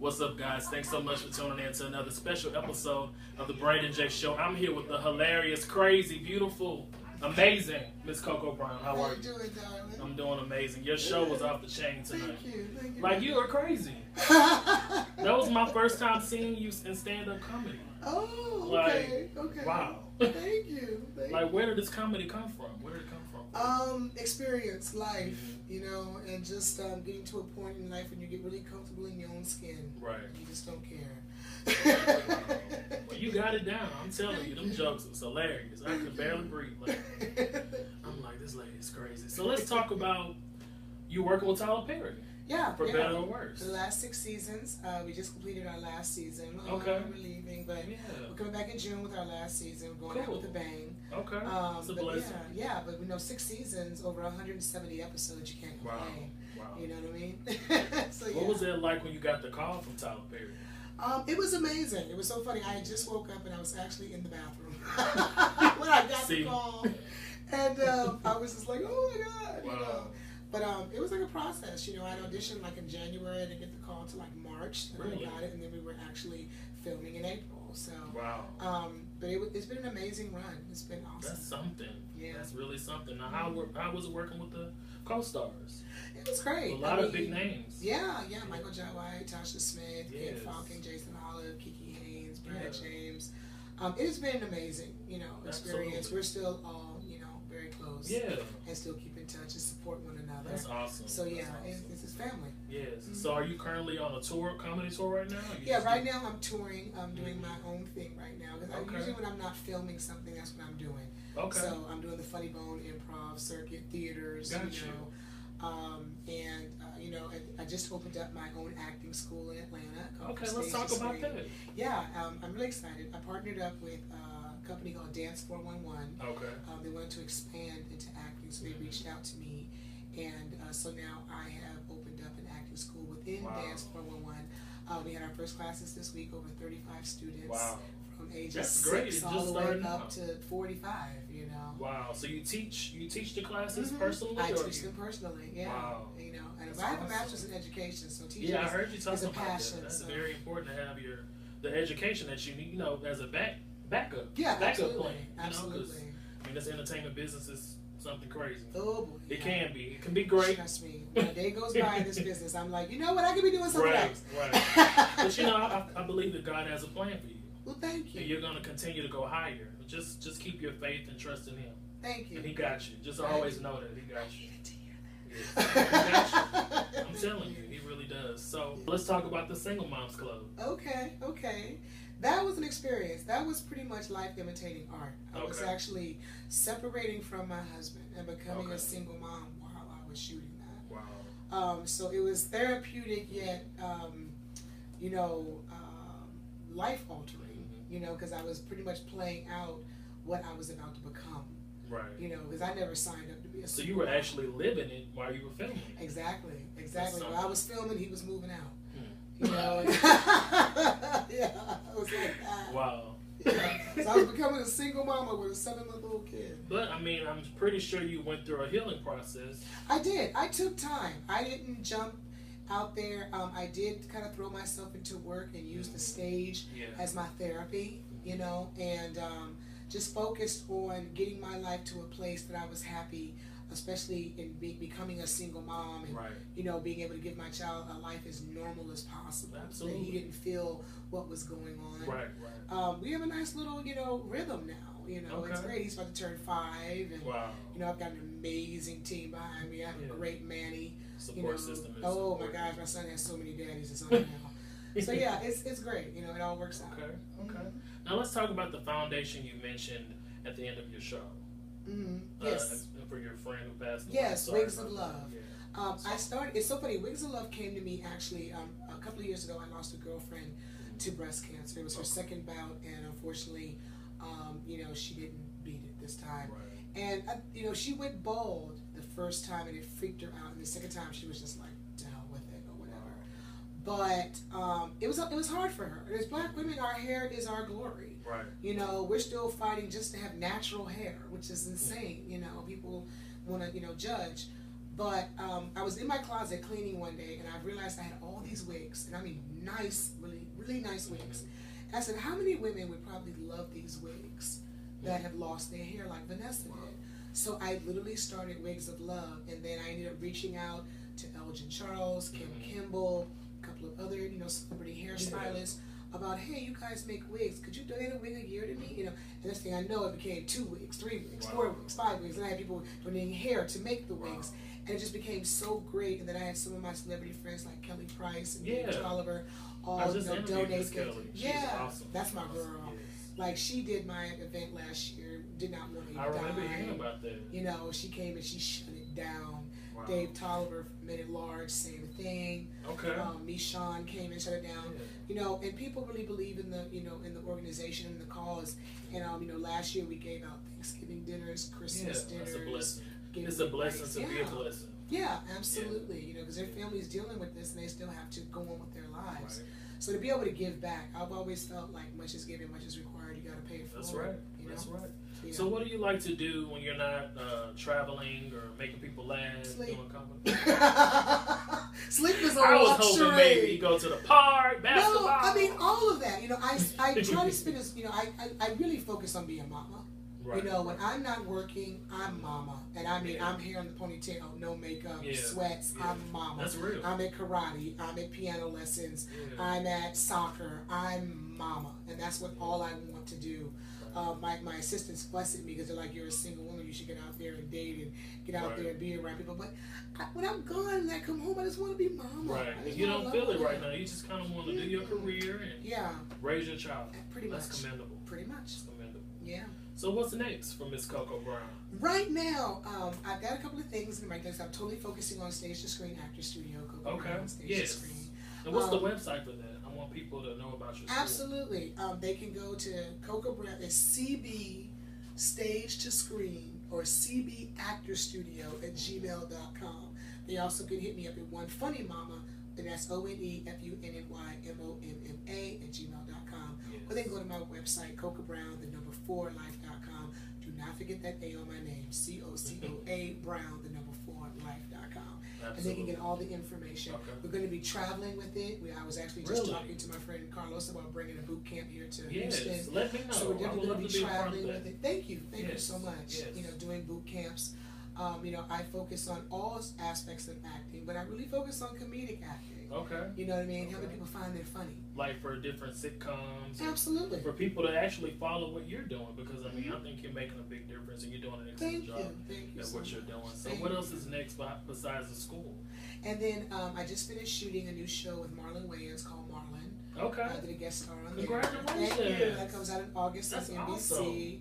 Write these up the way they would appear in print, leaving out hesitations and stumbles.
What's up, guys? Thanks so much for tuning in to another special episode of the Braden J Show. I'm here with the hilarious, crazy, beautiful, amazing Miss Coco Brown. How are you? Doing, darling? I'm doing amazing. Your show was off the chain tonight. Thank you. Like, you are crazy. That was my first time seeing you in stand-up comedy. Oh, Like, okay. wow. Thank you. Like, where did this comedy come from? Where did it come from? Experience, life, you know, and just getting to a point in life when you get really comfortable in your own skin. Right. You just don't care. Well, you got it down. I'm telling you, them jokes was hilarious. I could barely breathe. Like, I'm like, this lady is crazy. So let's talk about you working with Tyler Perry. Yeah. For better or worse. The last 6 seasons. We just completed our last season. Okay. We're leaving, but Yeah. we're coming back in June with our last season. We're going out Cool. with a bang. Okay. It's a But blessing. yeah, but we know 6 seasons, over 170 episodes. You can't Wow. complain. Wow. You know what I mean? So, What was it like when you got the call from Tyler Perry? It was amazing. It was so funny. I had just woke up and I was actually in the bathroom when I got the call, and I was just like, "Oh my god!" Wow. You know. But it was like a process. You know, I auditioned like in January. I didn't get the call till like March. And Really? I got it, and then we were actually filming in April. So, Wow. but it's been an amazing run. It's been awesome. That's something. Yeah. That's really something. Now, how was it working with the co-stars? It was great. A lot of big names. Yeah. Michael J. White, Tasha Smith, Kate Yes. Falcon, Jason Olive, Kiki Haynes, Brad Yeah. James. It has been an amazing, you know, experience. Absolutely. We're still all, you know, very close. Yeah. And still keep in touch and support one another. That's awesome. So yeah, That's awesome. it's his family. Yes. Mhm. So are you currently on a tour, comedy tour right now? Or you Yeah, just right do- now I'm touring. I'm doing my own thing right now. Because Okay. usually when I'm not filming something, that's what I'm doing. Okay. So I'm doing the Funny Bone improv circuit, theaters, Got you know. You know, I just opened up my own acting school in Atlanta. called Okay, let's Stage talk to about Screen. that. Yeah, I'm really excited. I partnered up with a company called Dance 411. Okay. They wanted to expand into acting, so they reached out to me. And so now I have opened up an acting school within Wow. Dance 411. We had our first classes this week, over 35 students. Wow. From ages That's great. 6 It all just the way started up out. to 45, you know. Wow. So you teach the classes Mhm. personally? I or teach you- them personally, yeah. Wow. You know, and That's I have a awesome. master's in education, so teaching Yeah, I heard you is talking a about passion. that. That's so. very important to have the education that you need, you know, as a backup. Yeah, backup absolutely. plan. You know, 'cause, Absolutely. I mean, this entertainment business is something crazy. Oh boy. It yeah. can be. It can be great. Trust me. When a day goes by in this business, I'm like, you know what? I could be doing something Right, else. right. But you know, I believe that God has a plan for you. Well, thank you. And you're going to continue to go higher. Just keep your faith and trust in Him. Thank you. And He got you. Just Thank always you. know that He got I you. needed to hear Yes. that. He got you. I'm telling you, He really does. So let's talk about the Single Moms Club. Okay. That was an experience. That was pretty much life imitating art. I was Okay. actually separating from my husband and becoming Okay. a single mom while I was shooting that. Wow. So it was therapeutic yet, you know, life altering. You know, because I was pretty much playing out what I was about to become. Right. You know, because I never signed up to be a. So you were single mom. actually living it while you were filming. Exactly. That's While I was filming, he was moving out. Hmm. You know. Yeah, I was like that. Wow. Yeah. So I was becoming a single mama with a 7-month-old kid. But I mean, I'm pretty sure you went through a healing process. I did. I took time. I didn't jump out there. I did kind of throw myself into work and use the stage Yeah. as my therapy, you know, and just focused on getting my life to a place that I was happy, especially in becoming a single mom and, Right. you know, being able to give my child a life as normal as possible. Absolutely. So that he didn't feel what was going on. Right. We have a nice little, you know, rhythm now. You know, it's Okay. great. He's about to turn 5, and Wow. you know, I've got an amazing team behind me. I have Yeah. a great Manny. Support system is Oh my important. gosh, my son has so many daddies. It's unreal. So yeah, it's great. You know, it all works out. Okay. Mhm. Now let's talk about the foundation you mentioned at the end of your show. Mm-hmm. Yes. For your friend who passed away. Yes, Sorry Wigs of about Love. that. Yeah. I started. It's so funny. Wigs of Love came to me actually a couple of years ago. I lost a girlfriend to breast cancer. It was her second bout, and unfortunately, you know, she didn't beat it this time. Right. And you know, she went bald the first time, and it freaked her out. And the second time, she was just like, "To hell with it," or whatever. But it was hard for her. As Black women, our hair is our glory. Right. You know, we're still fighting just to have natural hair, which is insane. You know, people want to judge. But I was in my closet cleaning one day, and I realized I had all these wigs, and I mean nice, really, really nice wigs. And I said, how many women would probably love these wigs that have lost their hair like Vanessa did? So I literally started Wigs of Love, and then I ended up reaching out to Elgin Charles, Kim Kimball, a couple of other, celebrity hairstylists about, hey, you guys make wigs. Could you donate a wig a year to me? And this thing I know, it became 2 wigs, 3 wigs, 4 wigs, 5 wigs. And I had people donating hair to make the wigs. And it just became so great. And then I had some of my celebrity friends like Kelly Price and David Oliver all donate. Yeah, awesome. That's my girl. Yes. Like, she did my event last year, did not want to die. I remember hearing about that. She came and she shut it down. Wow. Dave Tolliver from Men at Large, same thing. Okay. Michonne came and shut it down. Yeah. And people really believe in the, in the organization and the cause. And last year we gave out Thanksgiving dinners, Christmas dinners. That's a blessing. It's a blessing to be a blessing. Yeah, absolutely. Because their family's dealing with this and they still have to go on with their lives. Right. So to be able to give back, I've always felt like much is given, much is required. You got to pay it forward. That's right. That's right. Yeah. So what do you like to do when you're not traveling or making people laugh? Sleep. Doing comedy? Sleep is a I was luxury. hoping maybe you go to the park, basketball. No, I mean all of that. I try to spend as I really focus on being mama. Right. When I'm not working, I'm mama. And I mean, I'm hair in the ponytail, no makeup, sweats, I'm mama. That's real. I'm at karate, I'm at piano lessons, I'm at soccer, I'm mama. And that's what all I want to do. My assistants fuss at me because they're like, you're a single woman, you should get out there and date and get out there and be around people. But when I'm gone and I come home, I just want to be mama. Right. And you don't feel it right now. You just kind of want to do your career and raise your child. Pretty much. That's commendable. Pretty much. That's commendable. Yeah. So what's next for Miss Coco Brown? Right now, I've got a couple of things in my list. I'm totally focusing on Stage to Screen Actor Studio. Coco Brown, Stage to Screen. And what's the website for that? I want people to know about your school. Absolutely. They can go to Coco Brown. It's CB Stage to Screen or CB Actor Studio at gmail.com. They also can hit me up at One Funny Mama, and that's OneFunnymomma at gmail.com. Yes. Or they can go to my website, CocoBrown4life.com. Do not forget that A on my name, COCOA Brown, 4life.com. And they can get all the information. Okay. We're going to be traveling with it. I was actually just talking to my friend Carlos about bringing a boot camp here to Houston. Let me know. So we're definitely going to be traveling with it. Thank you so much. Yes. Doing boot camps. I focus on all aspects of acting, but I really focus on comedic acting. Okay. You know what I mean? Helping people find they're funny. Like for different sitcoms. Absolutely. For people to actually follow what you're doing, because I think you're making a big difference and you're doing an excellent job at what you're doing. So what else is next besides the school? And then I just finished shooting a new show with Marlon Wayans called Marlon. Okay. I did a guest star on Congratulations. there. Thank you. That comes out in August on NBC. Awesome.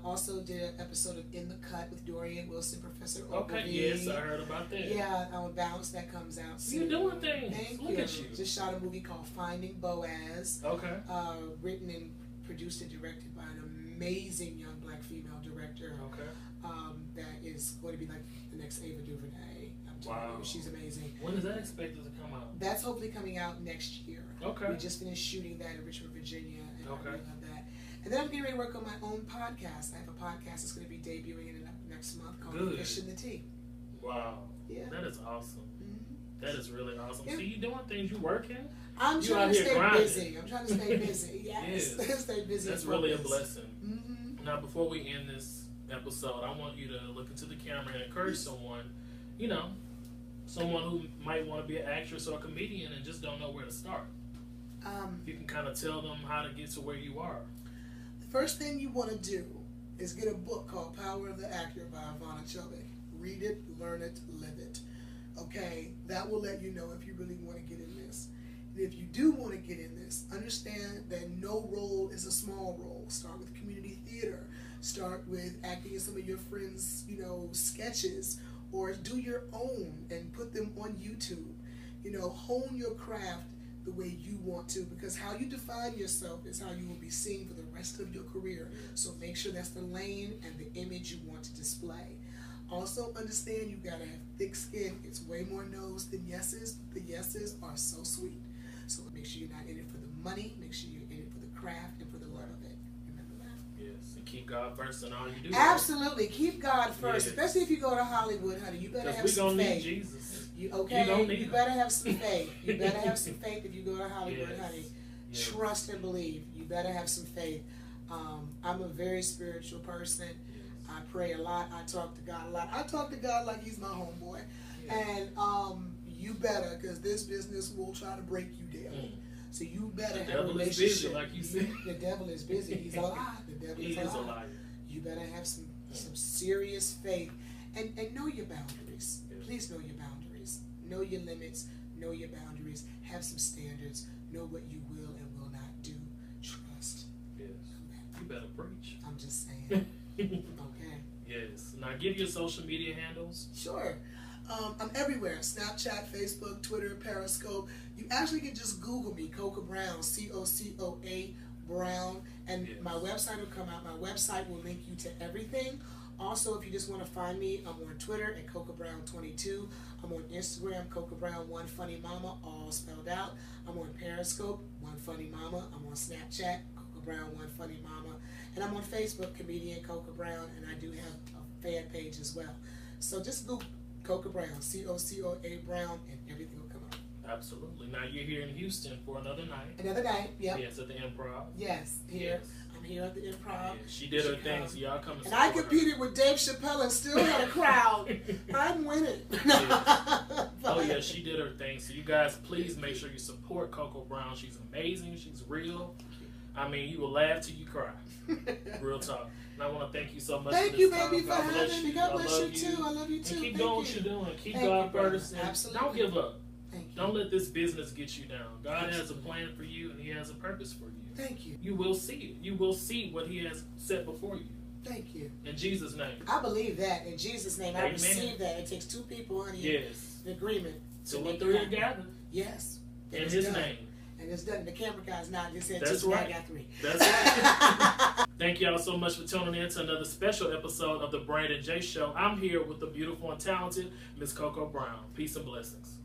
Also did an episode of In the Cut with Dorian Wilson, Professor Ogilvy. Okay, yes, I heard about that. Yeah, Balance that comes out soon. You're doing things. Look at you. Just shot a movie called Finding Boaz. Okay. Written and produced and directed by an amazing young black female director. Okay. That is going to be like the next Ava DuVernay. I'm telling you, she's amazing. When is that expected to come out? That's hopefully coming out next year. Okay. We just finished shooting that in Richmond, Virginia, and I really love that. And then I'm getting ready to work on my own podcast. I have a podcast that's going to be debuting in next month called Fish in the Tea. Wow. Yeah. That is awesome. Mm-hmm. That is really awesome. Yeah. So you doing things, you working? I'm trying to stay busy. I'm trying to stay busy. Yes. Stay busy. That's really a blessing. Mm-hmm. Now, before we end this episode, I want you to look into the camera and encourage someone, someone who might want to be an actress or a comedian and just don't know where to start. You can kind of tell them how to get to where you are. First thing you want to do is get a book called Power of the Actor by Ivana Chubbuck. Read it, learn it, live it. Okay? That will let you know if you really want to get in this. And if you do want to get in this, understand that no role is a small role. Start with community theater. Start with acting in some of your friends', sketches. Or do your own and put them on YouTube. Hone your craft the way you want to, because how you define yourself is how you will be seen for the rest of your career. So make sure that's the lane and the image you want to display. Also understand you gotta have thick skin. It's way more no's than yeses. The yeses are so sweet. So make sure you're not in it for the money. Make sure you're in it for the craft and for the love of it. Remember that. Yes. And keep God first in all you do. Absolutely, keep God first, Yes. especially if you go to Hollywood, honey. You better Because have we some gonna faith. need Jesus. You okay? gonna need You him. better have some faith. You better have some faith if you go to Hollywood, Yes. honey. Yes. Trust and believe. You better have some faith. I'm a very spiritual person. Yes. I pray a lot. I talk to God a lot. I talk to God like He's my homeboy. Yes. And you better, because this business will try to break you down. Mm. So you better The have a devil is relationship. busy, like you said. The devil is busy. He's a lie. The devil He is is a a lie. liar. You better have some serious faith and know your boundaries. Yes. Please know your boundaries. Know your limits. Know your boundaries. Have some standards. Know what you will and will not do. Trust. Yes. You better preach. I'm just saying. Okay. Yes. Now give your social media handles. Sure. I'm everywhere. Snapchat, Facebook, Twitter, Periscope. You actually can just Google me, Coca Brown, COCOA Brown, and Yes. my website will come out. My website will link you to everything. Also, if you just want to find me, I'm on Twitter at Coca Brown 22. I'm on Instagram, Coca Brown 1 Funny Mama, all spelled out. I'm on Periscope, 1 Funny Mama. I'm on Snapchat, Coca Brown 1 Funny Mama. And I'm on Facebook, Comedian Coca Brown, and I do have a fan page as well. So just Google Coca Brown, COCOA Brown, and everything will come up. Absolutely. Now you're here in Houston for another night. Another night, yep. Yes, at the Improv. Yes, here. Yes. I'm here at the Improv. Yes, she did her thing, so y'all come And I support her. competed with Dave Chappelle and still had a crowd. I'm winning. Oh yeah, she did her thing. So you guys, please make sure you support Coco Brown. She's amazing. She's real. I mean, you will laugh till you cry. Real talk. And I want to thank you so much. Thank for you, this baby, time. for God bless having me. you. God I bless love you too. I love you too. And keep Thank doing what you. you're doing. Keep Thank God you, brother. first. And Absolutely. don't give up. Thank you. Don't let this business get you down. God has a Absolutely. plan for you, and He has a purpose for you. Thank you. You will see it. You will see what He has set before you. Thank you. In Jesus' name. I believe that. In Jesus' name, I Amen. receive that. It takes two people, honey, Yes. in agreement. So to when make it three are happen. gathered Yes. in And it's His done. name. And it's done. The camera guy's not. Just said That's two, right. I got three. That's right. Thank y'all so much for tuning in to another special episode of the Brandon J. Show. I'm here with the beautiful and talented Miss Coco Brown. Peace and blessings.